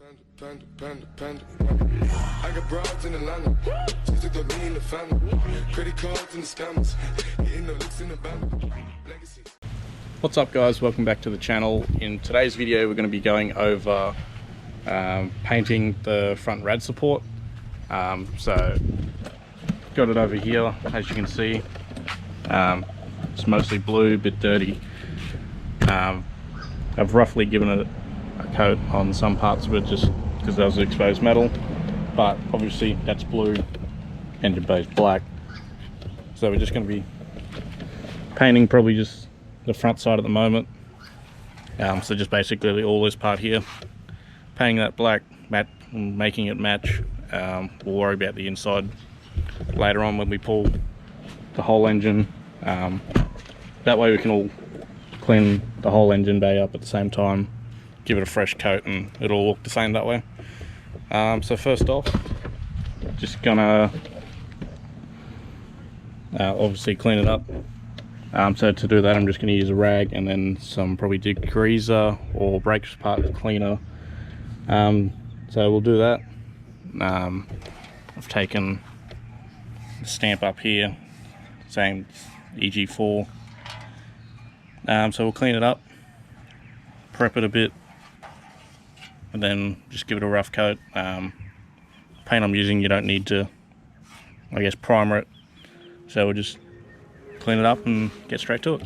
I got broads in Atlanta. She took the lean in the family. Credit cards and the scammers. Hitting the licks in the band. Legacy. What's up guys, welcome back to the channel. In today's video we're going to be going over painting the front rad support. So got it over here, as you can see. It's mostly blue, a bit dirty. I've roughly given it a coat on some parts of it just because that was exposed metal, but obviously that's blue, engine bay's black. So we're just going to be painting probably just the front side at the moment. So just basically all this part here, painting that black, making it match. We'll worry about the inside later on when we pull the whole engine. That way we can all clean the whole engine bay up at the same time, give it a fresh coat, and it'll look the same that way. So first off, just gonna obviously clean it up. So to do that I'm just going to use a rag and then some probably degreaser or brakes part cleaner. So we'll do that. I've taken the stamp up here saying EG4. So we'll clean it up, prep it a bit, and then just give it a rough coat. Paint I'm using, you don't need to, I guess, primer it. So we'll just clean it up and get straight to it.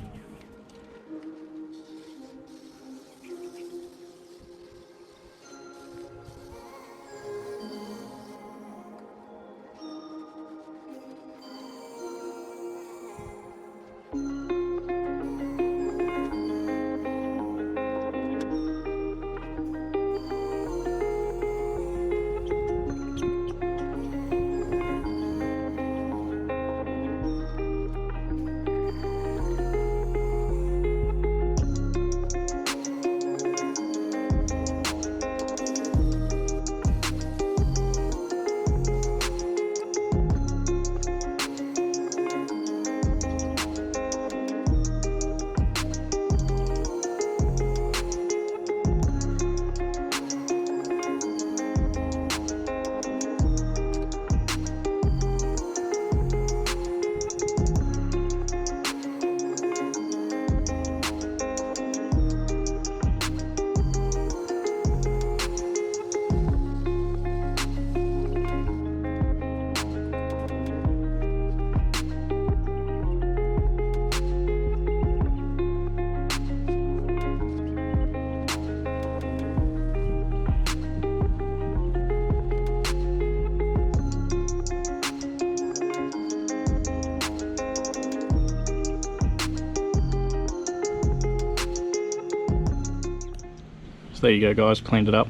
So there you go guys, cleaned it up.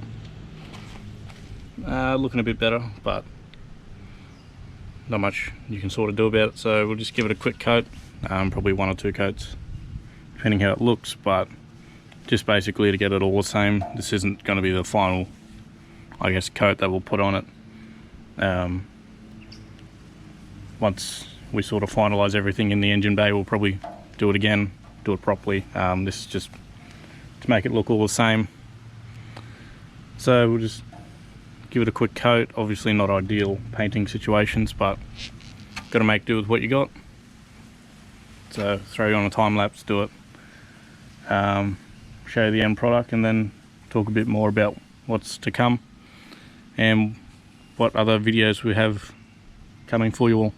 Looking a bit better, but not much you can sort of do about it. So we'll just give it a quick coat, probably 1 or 2 coats, depending how it looks, but just basically to get it all the same. This isn't going to be the final, I guess, coat that we'll put on it. Once we sort of finalise everything in the engine bay, we'll probably do it again, do it properly. This is just to make it look all the same. So we'll just give it a quick coat. Obviously not ideal painting situations, but got to make do with what you got. So throw you on a time lapse, do it. Show you the end product and then talk a bit more about what's to come and what other videos we have coming for you all.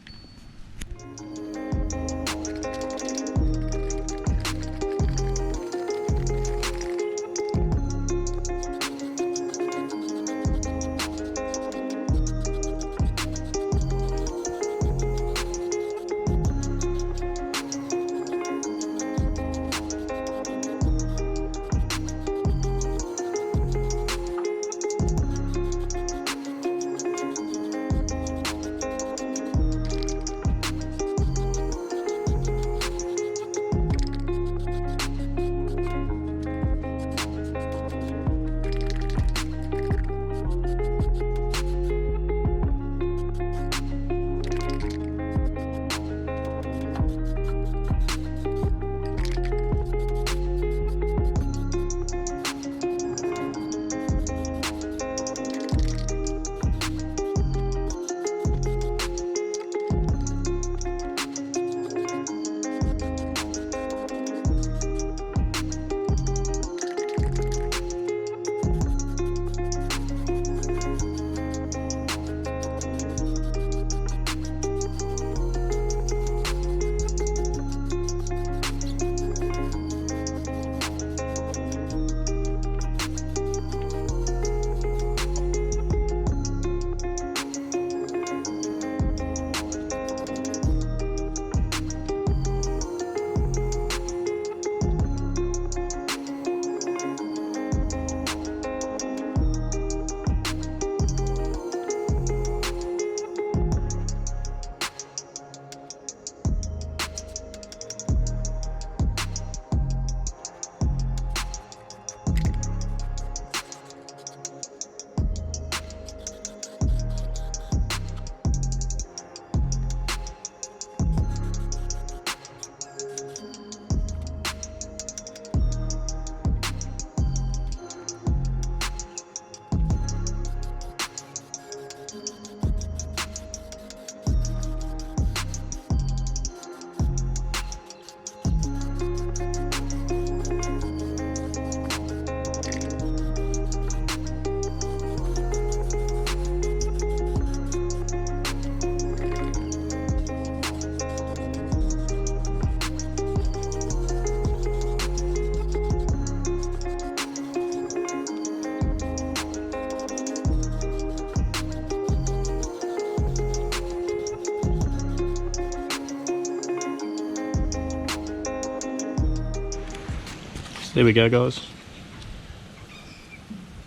there we go, guys.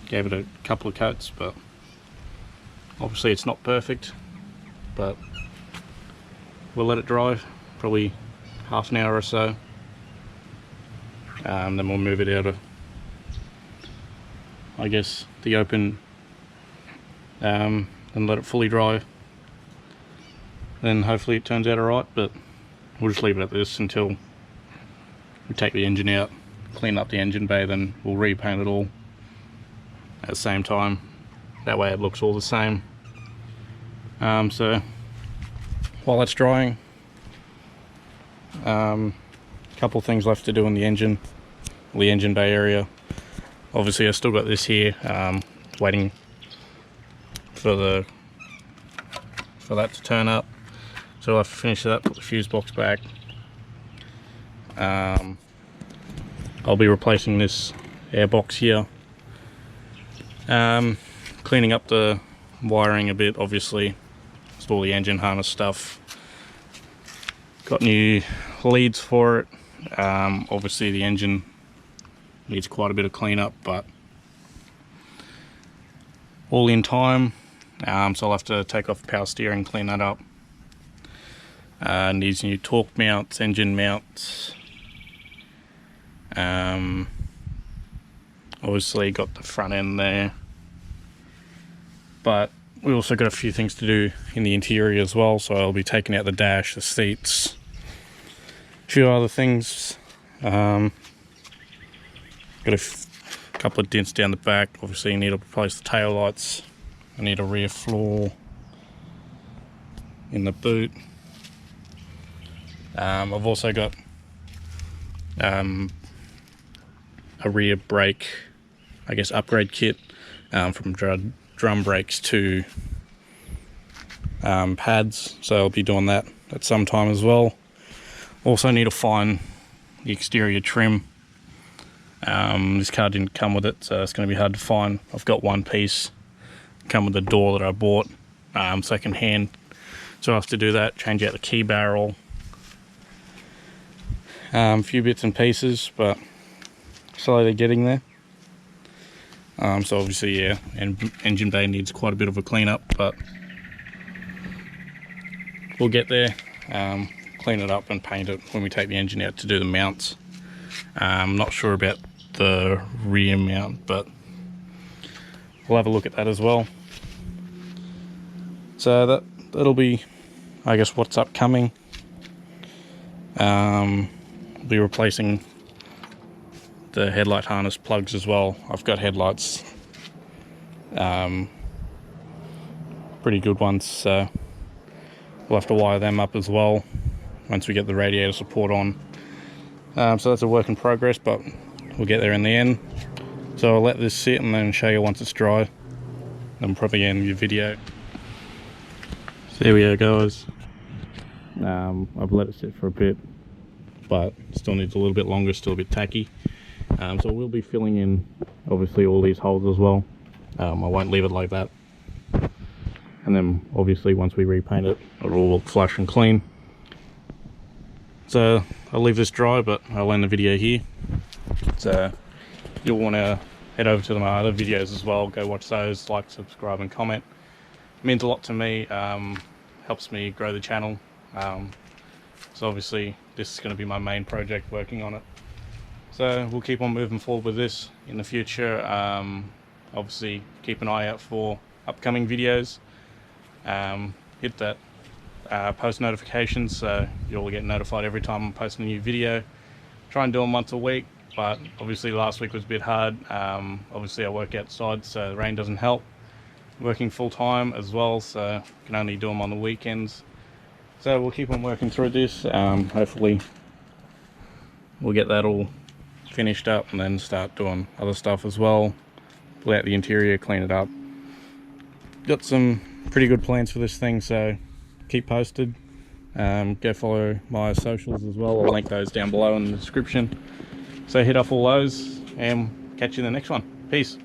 Gave it a couple of coats, but obviously it's not perfect, but we'll let it dry probably half an hour or so, then we'll move it out of, I guess, the open, and let it fully dry. Then hopefully it turns out alright, but we'll just leave it at this until we take the engine out, clean up the engine bay, then we'll repaint it all at the same time. That way it looks all the same. So while that's drying, a couple of things left to do in the engine bay area. Obviously I still got this here, waiting for that to turn up, so I'll have to finish that, put the fuse box back. I'll be replacing this air box here, cleaning up the wiring a bit, obviously. It's all the engine harness stuff. Got new leads for it. Obviously the engine needs quite a bit of cleanup, but all in time. So I'll have to take off the power steering, clean that up. Needs new torque mounts, engine mounts. Obviously got the front end there, but we also got a few things to do in the interior as well, so I'll be taking out the dash, the seats, a few other things. Got a couple of dents down the back. Obviously you need to replace the tail lights. I need a rear floor in the boot. I've also got a rear brake, I guess, upgrade kit, from drum brakes to pads, so I'll be doing that at some time as well. Also need to find the exterior trim. This car didn't come with it, so it's going to be hard to find. I've got one piece come with the door that I bought second hand, so I have to do that, change out the key barrel, a few bits and pieces, but slowly getting there. So obviously, yeah, and engine bay needs quite a bit of a clean up, but we'll get there. Clean it up and paint it when we take the engine out to do the mounts. I'm not sure about the rear mount, but we'll have a look at that as well. So that'll be, I guess, what's upcoming. Be replacing the headlight harness plugs as well. I've got headlights, pretty good ones, so we'll have to wire them up as well once we get the radiator support on. So that's a work in progress, but we'll get there in the end. So I'll let this sit and then show you once it's dry. Then probably end your video. So there we go, guys. I've let it sit for a bit, but still needs a little bit longer, still a bit tacky. So we'll be filling in obviously all these holes as well. I won't leave it like that. And then obviously once we repaint it, it'll all look flush and clean. So I'll leave this dry, but I'll end the video here. So you'll want to head over to my other videos as well. Go watch those, like, subscribe and comment. It means a lot to me, helps me grow the channel. So obviously this is going to be my main project, working on it. So we'll keep on moving forward with this in the future. Obviously keep an eye out for upcoming videos. Hit that post notifications so you'll get notified every time I'm posting a new video. Try and do them once a week, but obviously last week was a bit hard. Obviously I work outside, so the rain doesn't help. Working full time as well, so can only do them on the weekends. So we'll keep on working through this. Hopefully we'll get that all finished up and then start doing other stuff as well. Pull out the interior, clean it up. Got some pretty good plans for this thing, so keep posted. Go follow my socials as well. I'll link those down below in the description. So hit off all those and catch you in the next one. Peace.